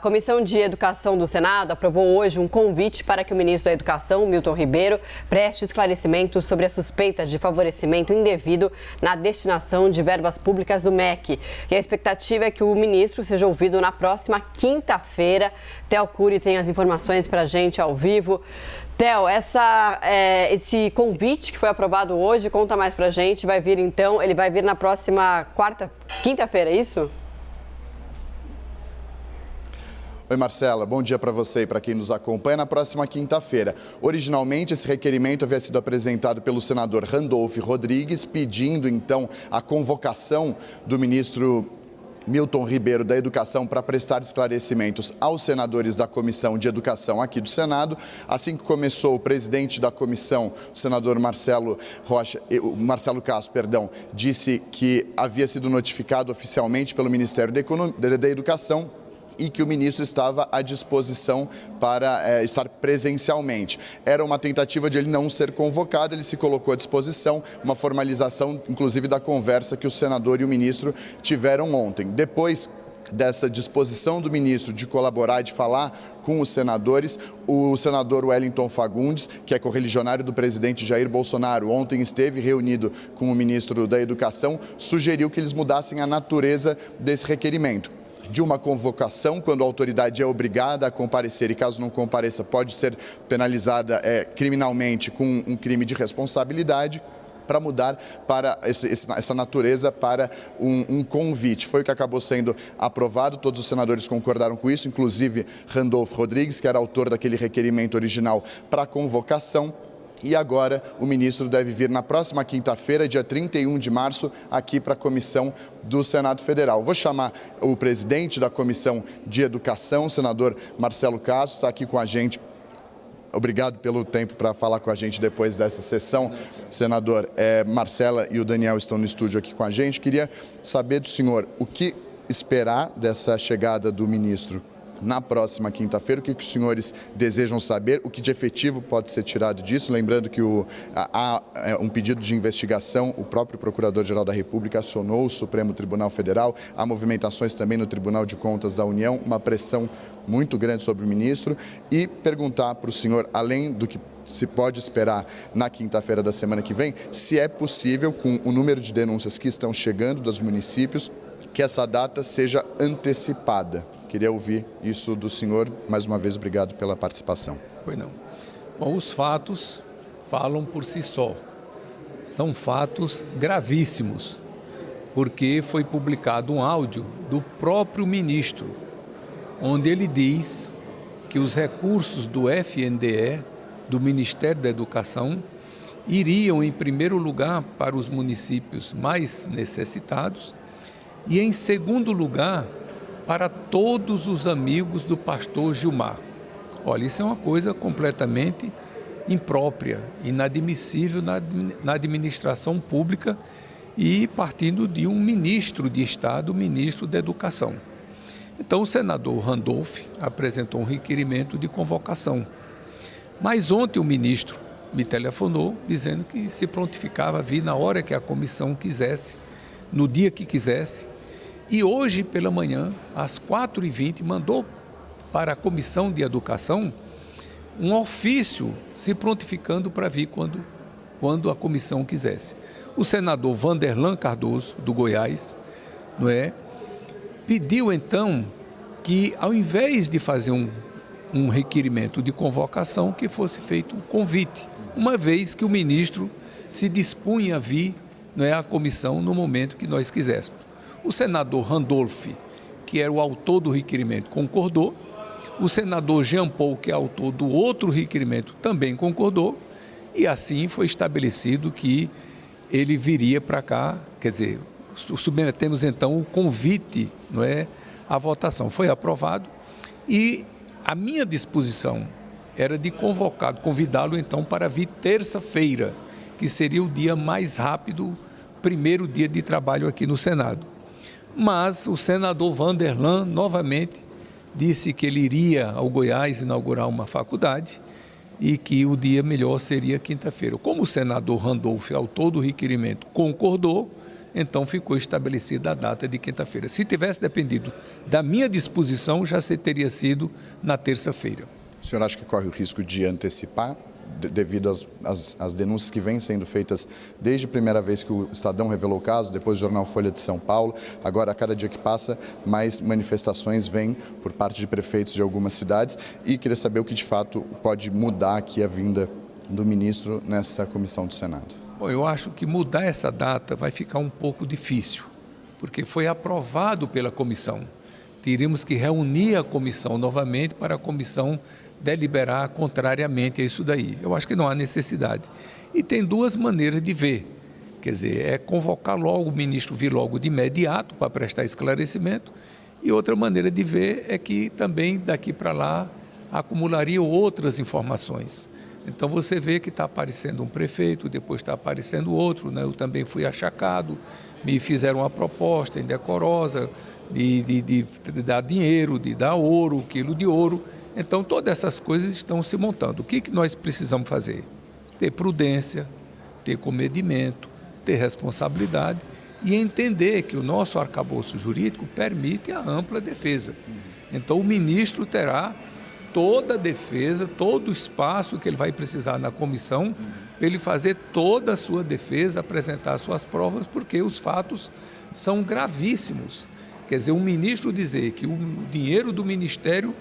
Comissão de Educação do Senado aprovou hoje um convite para que o ministro da Educação, Milton Ribeiro, preste esclarecimentos sobre as suspeitas de favorecimento indevido na destinação de verbas públicas do MEC. E a expectativa é que o ministro seja ouvido na próxima quinta-feira. Theo Cury tem as informações para a gente ao vivo. Theo, esse convite que foi aprovado hoje, conta mais para a gente, ele vai vir na próxima quinta-feira, é isso? Oi, Marcela. Bom dia para você e para quem nos acompanha. Na próxima quinta-feira. Originalmente, esse requerimento havia sido apresentado pelo senador Randolph Rodrigues, pedindo, então, a convocação do ministro Milton Ribeiro da Educação para prestar esclarecimentos aos senadores da Comissão de Educação aqui do Senado. Assim que começou, o presidente da comissão, o senador Marcelo Castro, disse que havia sido notificado oficialmente pelo Ministério da Educação e que o ministro estava à disposição para estar presencialmente. Era uma tentativa de ele não ser convocado, ele se colocou à disposição, uma formalização, inclusive, da conversa que o senador e o ministro tiveram ontem. Depois dessa disposição do ministro de colaborar e de falar com os senadores, o senador Wellington Fagundes, que é correligionário do presidente Jair Bolsonaro, ontem esteve reunido com o ministro da Educação, sugeriu que eles mudassem a natureza desse requerimento. De uma convocação, quando a autoridade é obrigada a comparecer e, caso não compareça, pode ser penalizada criminalmente com um crime de responsabilidade, para mudar para essa natureza para um convite. Foi o que acabou sendo aprovado, todos os senadores concordaram com isso, inclusive Randolph Rodrigues, que era autor daquele requerimento original para convocação. E agora o ministro deve vir na próxima quinta-feira, dia 31 de março, aqui para a comissão do Senado Federal. Vou chamar o presidente da Comissão de Educação, o senador Marcelo Castro, está aqui com a gente. Obrigado pelo tempo para falar com a gente depois dessa sessão. Senador, Marcela e o Daniel estão no estúdio aqui com a gente. Queria saber do senhor o que esperar dessa chegada do ministro na próxima quinta-feira, o que os senhores desejam saber, o que de efetivo pode ser tirado disso, lembrando que há um pedido de investigação, o próprio Procurador-Geral da República acionou o Supremo Tribunal Federal, há movimentações também no Tribunal de Contas da União, uma pressão muito grande sobre o ministro, e perguntar para o senhor, além do que se pode esperar na quinta-feira da semana que vem, se é possível, com o número de denúncias que estão chegando dos municípios, que essa data seja antecipada. Queria ouvir isso do senhor. Mais uma vez, obrigado pela participação. Pois não. Bom, os fatos falam por si só. São fatos gravíssimos, porque foi publicado um áudio do próprio ministro, onde ele diz que os recursos do FNDE, do Ministério da Educação, iriam, em primeiro lugar, para os municípios mais necessitados e, em segundo lugar, para todos os amigos do pastor Gilmar. Olha, isso é uma coisa completamente imprópria, inadmissível na administração pública e partindo de um ministro de Estado, o ministro da Educação. Então, o senador Randolph apresentou um requerimento de convocação. Mas ontem o ministro me telefonou dizendo que se prontificava a vir na hora que a comissão quisesse, no dia que quisesse. E hoje pela manhã, às 4h20, mandou para a Comissão de Educação um ofício se prontificando para vir quando a comissão quisesse. O senador Vanderlan Cardoso, do Goiás, pediu então que, ao invés de fazer um requerimento de convocação, que fosse feito um convite, uma vez que o ministro se dispunha a vir à comissão no momento que nós quiséssemos. O senador Randolph, que era o autor do requerimento, concordou. O senador Jean Paul, que é autor do outro requerimento, também concordou. E assim foi estabelecido que ele viria para cá, quer dizer, submetemos então o convite à votação. Foi aprovado e a minha disposição era de convidá-lo então para vir terça-feira, que seria o dia mais rápido, primeiro dia de trabalho aqui no Senado. Mas o senador Vanderlan, novamente, disse que ele iria ao Goiás inaugurar uma faculdade e que o dia melhor seria quinta-feira. Como o senador Randolph, autor do requerimento, concordou, Então ficou estabelecida a data de quinta-feira. Se tivesse dependido da minha disposição, já teria sido na terça-feira. O senhor acha que corre o risco de antecipar, devido às denúncias que vêm sendo feitas desde a primeira vez que o Estadão revelou o caso, depois do jornal Folha de São Paulo, agora a cada dia que passa, mais manifestações vêm por parte de prefeitos de algumas cidades, e queria saber o que de fato pode mudar aqui a vinda do ministro nessa comissão do Senado. Bom, eu acho que mudar essa data vai ficar um pouco difícil, porque foi aprovado pela comissão. Teríamos que reunir a comissão novamente para a comissão deliberar contrariamente a isso daí. Eu acho que não há necessidade. E tem duas maneiras de ver. Quer dizer, é convocar logo, o ministro vir logo de imediato para prestar esclarecimento, e outra maneira de ver é que também daqui para lá acumularia outras informações. Então você vê que está aparecendo um prefeito, depois está aparecendo outro, né? Eu também fui achacado, me fizeram uma proposta indecorosa de dar dinheiro, de dar ouro, quilo de ouro. Então todas essas coisas estão se montando. O que nós precisamos fazer? Ter prudência, ter comedimento, ter responsabilidade e entender que o nosso arcabouço jurídico permite a ampla defesa. Então o ministro terá toda a defesa, todo o espaço que ele vai precisar na comissão para ele fazer toda a sua defesa, apresentar suas provas, porque os fatos são gravíssimos. Quer dizer, um ministro dizer que o dinheiro do Ministério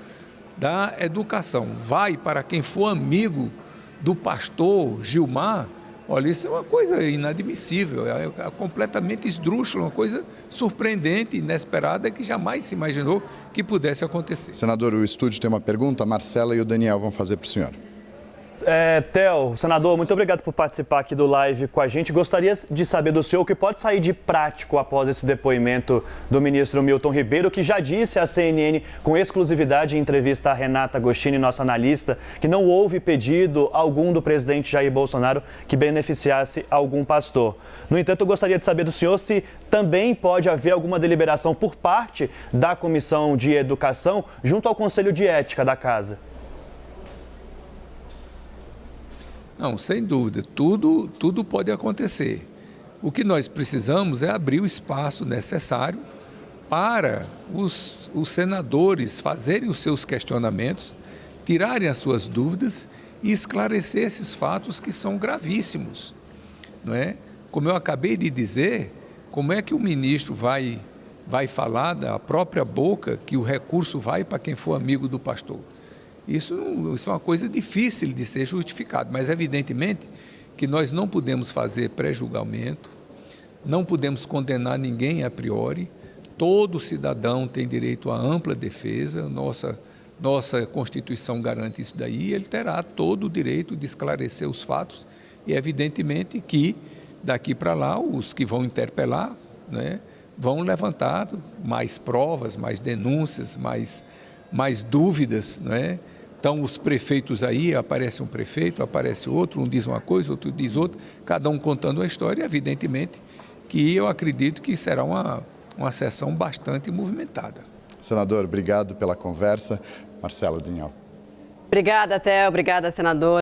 da Educação vai para quem for amigo do pastor Gilmar, olha, isso é uma coisa inadmissível, é completamente esdrúxula, uma coisa surpreendente, inesperada, que jamais se imaginou que pudesse acontecer. Senador, o estúdio tem uma pergunta, a Marcela e o Daniel vão fazer para o senhor. Theo, senador, muito obrigado por participar aqui do live com a gente. Gostaria de saber do senhor o que pode sair de prático após esse depoimento do ministro Milton Ribeiro, que já disse à CNN, com exclusividade em entrevista à Renata Agostini, nossa analista, que não houve pedido algum do presidente Jair Bolsonaro que beneficiasse algum pastor. No entanto, eu gostaria de saber do senhor se também pode haver alguma deliberação por parte da Comissão de Educação junto ao Conselho de Ética da Casa. Não, sem dúvida, tudo pode acontecer. O que nós precisamos é abrir o espaço necessário para os senadores fazerem os seus questionamentos, tirarem as suas dúvidas e esclarecer esses fatos que são gravíssimos, não é? Como eu acabei de dizer, como é que o ministro vai falar da própria boca que o recurso vai para quem for amigo do pastor? Isso é uma coisa difícil de ser justificado, mas evidentemente que nós não podemos fazer pré-julgamento, não podemos condenar ninguém a priori, todo cidadão tem direito à ampla defesa, nossa Constituição garante isso daí, ele terá todo o direito de esclarecer os fatos e evidentemente que daqui para lá os que vão interpelar, né, vão levantar mais provas, mais denúncias, mais dúvidas, né? Então, os prefeitos aí, aparece um prefeito, aparece outro, um diz uma coisa, outro diz outra, cada um contando uma história, evidentemente que eu acredito que será uma sessão bastante movimentada. Senador, obrigado pela conversa. Marcela, Daniel. Obrigada, Theo. Obrigada, senador.